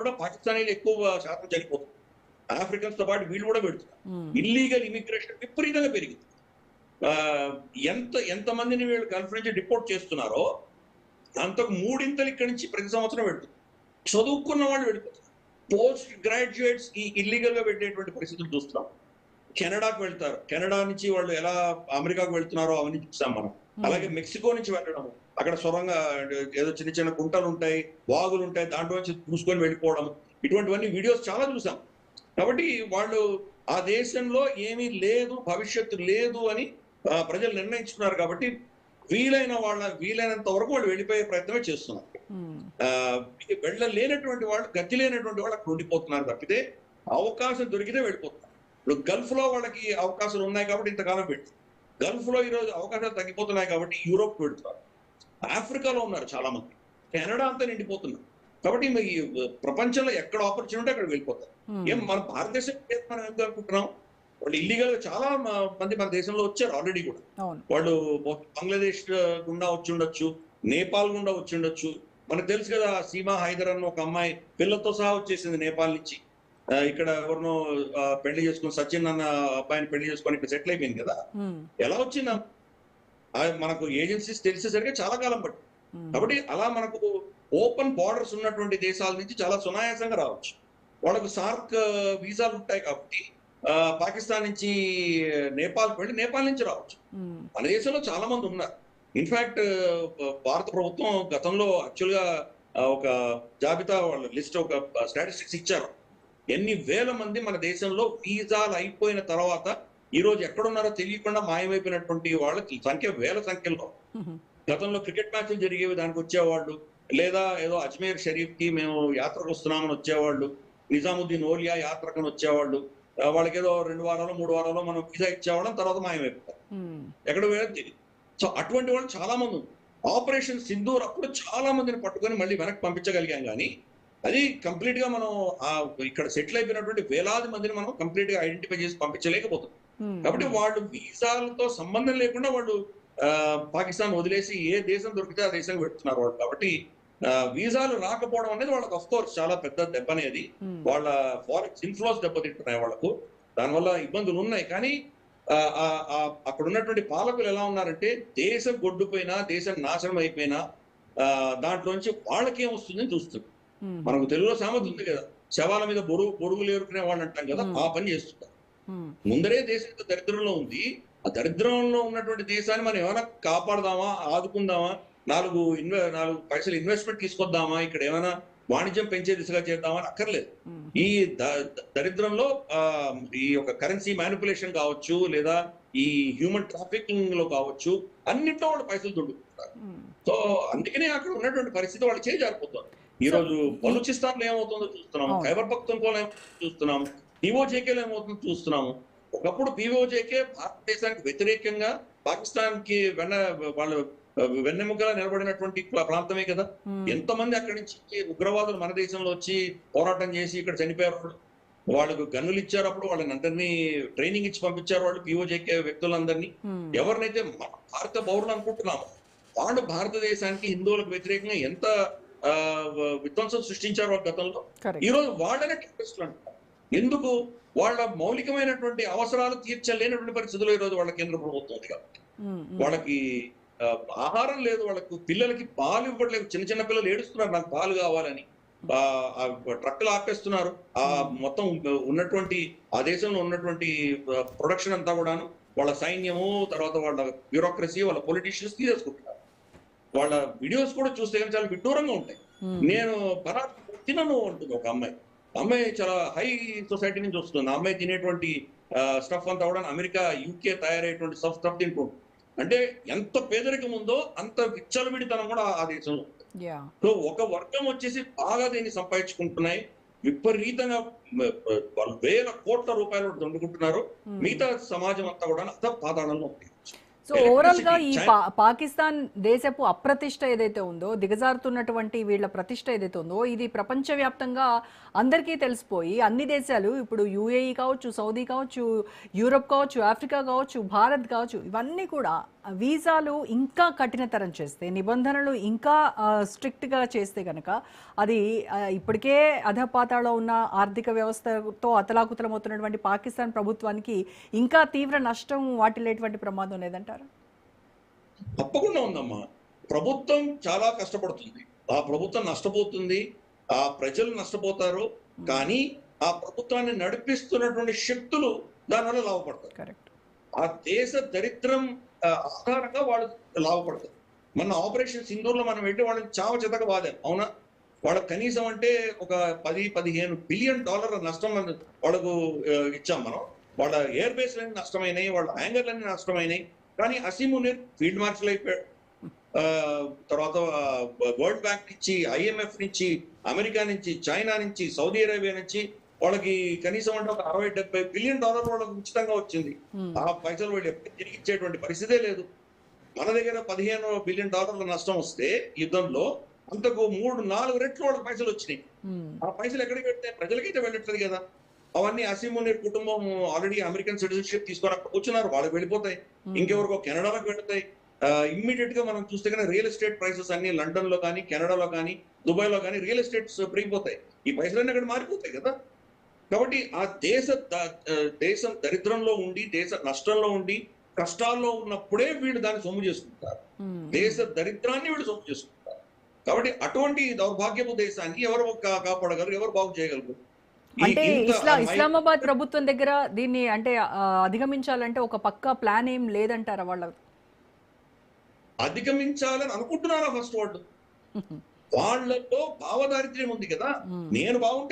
కూడా పాకిస్తానీలు ఎక్కువ శాతం చనిపోతుంది. ఆఫ్రికన్స్ తో పాటు వీళ్ళు కూడా పెడుతున్నారు. ఉమ్, ఇల్లీగల్ ఇమిగ్రేషన్ విపరీతంగా పెరిగింది. ఎంతమందిని వీళ్ళు గల్ఫ్ నుంచి డిపోర్ట్ చేస్తున్నారో అంతకు మూడింతలు ఇక్కడి నుంచి ప్రతి సంవత్సరం వెళ్తుంది. చదువుకున్న వాళ్ళు వెళ్ళిపోతారు. పోస్ట్ గ్రాడ్యుయేట్స్ ఈ ఇల్లీగల్ గా వెళ్ళేటువంటి పరిస్థితులు చూస్తున్నాం. కెనడాకు వెళ్తారు. కెనడా నుంచి వాళ్ళు ఎలా అమెరికాకు వెళ్తున్నారో అవన్నీ చూసాం మనం. అలాగే మెక్సికో నుంచి వెళ్ళడం, అక్కడ సొరంగ ఏదో చిన్న చిన్న గుంటలు ఉంటాయి, వాగులు ఉంటాయి, దాంట్లో నుంచి చూసుకొని వెళ్ళిపోవడం, ఇటువంటివన్నీ వీడియోస్ చాలా చూసాం. కాబట్టి వాళ్ళు ఆ దేశంలో ఏమీ లేదు, భవిష్యత్తు లేదు అని ప్రజలు నిర్ణయించుకున్నారు. కాబట్టి వీలైనంత వరకు వాళ్ళు వెళ్ళిపోయే ప్రయత్నమే చేస్తున్నారు. ఉమ్, వెళ్ళలేనటువంటి వాళ్ళు, గతి లేనటువంటి వాళ్ళు అక్కడ ఉండిపోతున్నారు తప్పితే అవకాశం దొరికితే వెళ్ళిపోతున్నారు. ఇప్పుడు గల్ఫ్ లో వాళ్ళకి అవకాశాలు ఉన్నాయి కాబట్టి ఇంతకాలం పెడుతుంది. గల్ఫ్ లో ఈరోజు అవకాశాలు తగ్గిపోతున్నాయి కాబట్టి యూరోప్ పెడుతున్నారు. ఆఫ్రికాలో ఉన్నారు చాలా మంది. కెనడా అంతా నిండిపోతున్నారు. కాబట్టి ఈ ప్రపంచంలో ఎక్కడ ఆపర్చునిటీ అక్కడ వెళ్ళిపోతారు. ఏం మన భారతదేశం మనం ఎందుకు అనుకుంటున్నాం? వాళ్ళు ఇల్లీగల్ గా చాలా మంది మన దేశంలో వచ్చారు ఆల్రెడీ కూడా. అవును. వాళ్ళు బంగ్లాదేశ్ గుండా వచ్చి ఉండొచ్చు, నేపాల్ గుండా వచ్చి ఉండొచ్చు. మనకు తెలుసు కదా, సీమా హైదర్ అన్న ఒక అమ్మాయి పిల్లలతో సహా వచ్చేసింది నేపాల్ నుంచి. ఇక్కడ ఎవరినో పెళ్లి చేసుకుని, సచిన్ అన్న అబ్బాయిని పెళ్లి చేసుకొని ఇక్కడ సెటిల్ అయిపోయింది కదా. ఉమ్, ఎలా వచ్చిందా? మనకు ఏజెన్సీస్ తెలిసేసరికి చాలా కాలం పట్టింది. ఉమ్, కాబట్టి అలా మనకు ఓపెన్ బార్డర్స్ ఉన్నటువంటి దేశాల నుంచి చాలా సునాయాసంగా రావచ్చు. వాళ్ళకు సార్క్ వీసాలు ఉంటాయి కాబట్టి పాకిస్తాన్ నుంచి నేపాల్కి వెళ్ళి నేపాల్ నుంచి రావచ్చు. ఉమ్, మన దేశంలో చాలా మంది ఉన్నారు. ఇన్ఫాక్ట్ భారత ప్రభుత్వం గతంలో యాక్చువల్ గా ఒక జాబితా వాళ్ళ లిస్ట్, ఒక స్టాటిస్టిక్స్ ఇచ్చారు. ఎన్ని వేల మంది మన దేశంలో వీసాలు అయిపోయిన తర్వాత ఈ రోజు ఎక్కడున్నారో తెలియకుండా మాయమైపోయినటువంటి వాళ్ళకి సంఖ్య వేల సంఖ్యలో. ఉమ్, గతంలో క్రికెట్ మ్యాచ్లు జరిగేవి, దానికి వచ్చేవాళ్ళు, లేదా ఏదో అజ్మీర్ షరీఫ్ కి మేము యాత్రకు వస్తున్నామని వచ్చేవాళ్ళు, నిజాముద్దీన్ ఓలియా యాత్రకని వచ్చేవాళ్ళు. వాళ్ళకి ఏదో 2 వారాలు 3 వారాలు మనం వీసా ఇచ్చేవాళ్ళం, తర్వాత మాయమైపోతారు. ఉమ్, ఎక్కడ వెళ్ళదు తెలియదు. సో అటువంటి వాళ్ళు చాలా మంది ఉన్నారు. ఆపరేషన్ సింధూర్ అప్పుడు చాలా మందిని పట్టుకొని మళ్ళీ వెనక్కి పంపించగలిగాం. కానీ అది కంప్లీట్ గా మనం ఇక్కడ సెటిల్ అయిపోయినటువంటి వేలాది మందిని మనం కంప్లీట్ గా ఐడెంటిఫై చేసి పంపించలేకపోతున్నాం. ఉమ్, కాబట్టి వాళ్ళు వీసాలతో సంబంధం లేకుండా వాళ్ళు పాకిస్తాన్ వదిలేసి ఏ దేశం దొరికితే ఆ దేశం పెడుతున్నారు వాళ్ళు. కాబట్టి వీసాలు రాకపోవడం అనేది వాళ్ళకి ఆఫ్ కోర్స్ చాలా పెద్ద దెబ్బ అనేది. ఉమ్, వాళ్ళ ఫారెక్స్ ఇన్ఫ్లోస్ దెబ్బతింటున్నాయి వాళ్ళకు. దానివల్ల ఇబ్బందులు ఉన్నాయి. కానీ అక్కడ ఉన్నటువంటి పాలకులు ఎలా ఉన్నారంటే, దేశం గొడ్డుపోయినా, దేశం నాశనం అయిపోయినా దాంట్లోంచి వాళ్ళకి ఏమొస్తుందని చూస్తుంది. ఉమ్, మనకు తెలుగులో సామెత ఉంది కదా, శవాల మీద బొరుగులు ఏరుకునే వాళ్ళు అంటాం కదా, ఆ పని చేస్తున్నారు. ఉమ్, ముందరే దేశం దరిద్రంలో ఉంది. ఆ దరిద్రంలో ఉన్నటువంటి దేశాన్ని మనం ఏమైనా కాపాడదామా, ఆదుకుందామా, 4 పైసలు ఇన్వెస్ట్మెంట్ తీసుకొద్దామా, ఇక్కడ ఏమైనా వాణిజ్యం పెంచే దిశగా చేద్దామా అని అక్కర్లేదు. ఉమ్, ఈ దరిద్రంలో ఈ యొక్క కరెన్సీ మ్యానిపులేషన్ కావచ్చు, లేదా ఈ హ్యూమన్ ట్రాఫికింగ్ లో కావచ్చు, అన్నింటిలో వాళ్ళు పైసలు దొడుకుంటారు. ఉమ్. సో అందుకనే అక్కడ ఉన్నటువంటి పరిస్థితి వాళ్ళు చేజారిపోతుంది. ఈ రోజు బలూచిస్తాన్ లో ఏమవుతుందో చూస్తున్నాము, ఖైబర్ పఖ్తూన్ఖోలో ఏమవుతుందో చూస్తున్నాము, పీఓజేకేలో ఏమవుతుందో చూస్తున్నాము. ఒకప్పుడు పీఓజేకే భారతదేశానికి వ్యతిరేకంగా పాకిస్తాన్ కి వాళ్ళు వెన్నెముకగా నిలబడినటువంటి ప్రాంతమే కదా. ఎంతమంది అక్కడి నుంచి ఉగ్రవాదులు మన దేశంలో వచ్చి పోరాటం చేసి ఇక్కడ చనిపోయారు. వాళ్ళకు గన్నులు ఇచ్చారు, అప్పుడు వాళ్ళని అందరినీ ట్రైనింగ్ ఇచ్చి పంపించారు వాళ్ళు, పీఓజేకే వ్యక్తులందరినీ. ఎవరినైతే మన భారత పౌరులు అనుకుంటున్నామో వాళ్ళు భారతదేశానికి, హిందువులకు వ్యతిరేకంగా ఎంత విధ్వంసం సృష్టించారు వాళ్ళ గతంలో. ఈ రోజు వాళ్ళనే టెర్రరిస్టులు అంటారు. ఎందుకు? వాళ్ళ మౌలికమైనటువంటి అవసరాలు తీర్చలేనటువంటి పరిస్థితుల్లో ఈ రోజు వాళ్ళ కేంద్ర ప్రభుత్వం ఉంది కాబట్టి. వాళ్ళకి ఆహారం లేదు, వాళ్ళకు పిల్లలకి పాలు ఇవ్వట్లేదు. చిన్న చిన్న పిల్లలు ఏడుస్తున్నారు, నాకు పాలు కావాలని. ట్రక్కులు ఆపేస్తున్నారు. ఆ మొత్తం ఉన్నటువంటి ఆ దేశంలో ఉన్నటువంటి ప్రొడక్షన్ అంతా కూడాను వాళ్ళ సైన్యము, తర్వాత వాళ్ళ బ్యూరోక్రసీ, వాళ్ళ పొలిటీషియన్స్ తీసేసుకుంటున్నారు. వాళ్ళ వీడియోస్ కూడా చూస్తే కానీ చాలా విడ్డూరంగా ఉంటాయి. నేను పరాకు తినను అంటుంది ఒక అమ్మాయి చాలా హై సొసైటీ నుంచి వస్తుంది. ఆ అమ్మాయి తినేటువంటి స్టఫ్ అంతా కూడా అమెరికా, యూకే తయారయ్యేటువంటి స్టఫ్ తింటుంది. అంటే ఎంత పేదరికం ఉందో అంత విచ్చలవిడితనం కూడా ఆ దేశంలో. సో ఒక వర్గం వచ్చేసి బాగా దీన్ని సంపాదించుకుంటున్నాయి, విపరీతంగా వేల కోట్ల రూపాయలు దొండుకుంటున్నారు. మిగతా సమాజం అంతా కూడా అంత పాతాళంలో ఉంది. సో ఓవరాల్ గా ఈ పాకిస్తాన్ దేశపు అప్రతిష్ట ఏదైతే ఉందో, దిగజారుతున్నటువంటి వీళ్ళ ప్రతిష్ట ఏదైతే ఉందో, ఇది ప్రపంచవ్యాప్తంగా అందరికీ తెలిసిపోయి అన్ని దేశాలు, ఇప్పుడు యుఏఈ కావచ్చు, సౌదీ కావచ్చు, యూరప్ కావచ్చు, ఆఫ్రికా కావచ్చు, భారత్ కావచ్చు, ఇవన్నీ కూడా వీసాలు ఇంకా కఠినతరం చేస్తే, నిబంధనలు ఇంకా స్ట్రిక్ట్గా చేస్తే కనుక అది ఇప్పటికే అధపాతాళంలో ఉన్న ఆర్థిక వ్యవస్థతో అతలాకుతలమవుతున్నటువంటి పాకిస్తాన్ ప్రభుత్వానికి ఇంకా తీవ్ర నష్టం వాటిల్లేటువంటి ప్రమాదం లేదంటారా? తప్పకుండా ఉందమ్మా. ప్రభుత్వం చాలా కష్టపడుతుంది, ఆ ప్రభుత్వం నష్టపోతుంది, ఆ ప్రజలు నష్టపోతారు. కానీ ఆ ప్రభుత్వాన్ని నడిపిస్తున్నటువంటి శక్తులు దానివల్ల లాభపడతారు. కరెక్ట్. ఆ దేశ దరిద్రం ఆధారంగా వాళ్ళు లాభపడతారు. మన ఆపరేషన్ సింధూర్లో మనం వెళ్ళి వాళ్ళని చావ చెతక బాధాం, అవునా? వాళ్ళకి కనీసం అంటే ఒక 10-15 బిలియన్ డాలర్ల నష్టం వాళ్ళకు ఇచ్చాం మనం. వాళ్ళ ఎయిర్ బేస్లన్నీ నష్టమైనాయి, వాళ్ళ హ్యాంగర్లన్నీ నష్టమైనాయి. కానీ అసీం మునీర్ ఫీల్డ్ మార్షల్ అయిపోయాడు. తర్వాత వరల్డ్ బ్యాంక్ నుంచి, IMF నుంచి, అమెరికా నుంచి, చైనా నుంచి, సౌదీ అరేబియా నుంచి వాళ్ళకి కనీసం అంటే ఒక 60-70 బిలియన్ డాలర్ వాళ్ళకి ఉచితంగా వచ్చింది. ఆ పైసలు వాళ్ళు ఎప్పుడు తిరిగి ఇచ్చేటువంటి పరిస్థితే లేదు. మన దగ్గర 15 బిలియన్ డాలర్ల నష్టం వస్తే యుద్ధంలో అంతకు 3-4 రెట్లు వాళ్ళకి పైసలు వచ్చినాయి. ఆ పైసలు ఎక్కడికి వెళ్తే ప్రజలకైతే వెళ్ళట్లేదు కదా. అవన్నీ అసీం మునీర్ కుటుంబం ఆల్రెడీ అమెరికన్ సిటిజన్షిప్ తీసుకొని అక్కడ కూర్చున్నారు, వాళ్ళకి వెళ్ళిపోతాయి. ఇంకెవరికో కెనడాలకు వెళ్తాయి. ఇమ్మీడియట్ గా మనం చూస్తే కానీ రియల్ ఎస్టేట్ ప్రైసెస్ అన్ని లండన్ లో కానీ, కెనడాలో కానీ, దుబాయ్ లో కానీ రియల్ ఎస్టేట్స్ పెరిగిపోతాయి. ఈ పైసలన్నీ అక్కడ మారిపోతాయి కదా. కాబట్టి ఆ దేశం దరిద్రంలో ఉండి, దేశ నష్టంలో ఉండి, కష్టాల్లో ఉన్నప్పుడే వీళ్ళు దాన్ని సొమ్ము చేసుకుంటారు. దేశ దరిద్రాన్ని వీళ్ళు సొమ్ము చేసుకుంటారు. కాబట్టి అటువంటి దౌర్భాగ్యపు దేశాన్ని ఎవరు కాపాడగలరు, ఎవరు బాగు చేయగలరు? అంటే ఇస్లామాబాద్ ప్రభుత్వం దగ్గర దీన్ని అంటే అధిగమించాలంటే ఒక పక్కా ప్లాన్ ఏం లేదంటారా? వాళ్ళ అధిగమించాలని అనుకుంటున్నారా? ఫస్ట్ వాళ్ళు వాళ్ళలో భావదారిద్ర్యం ఉంది కదా. నేను బాగుంటే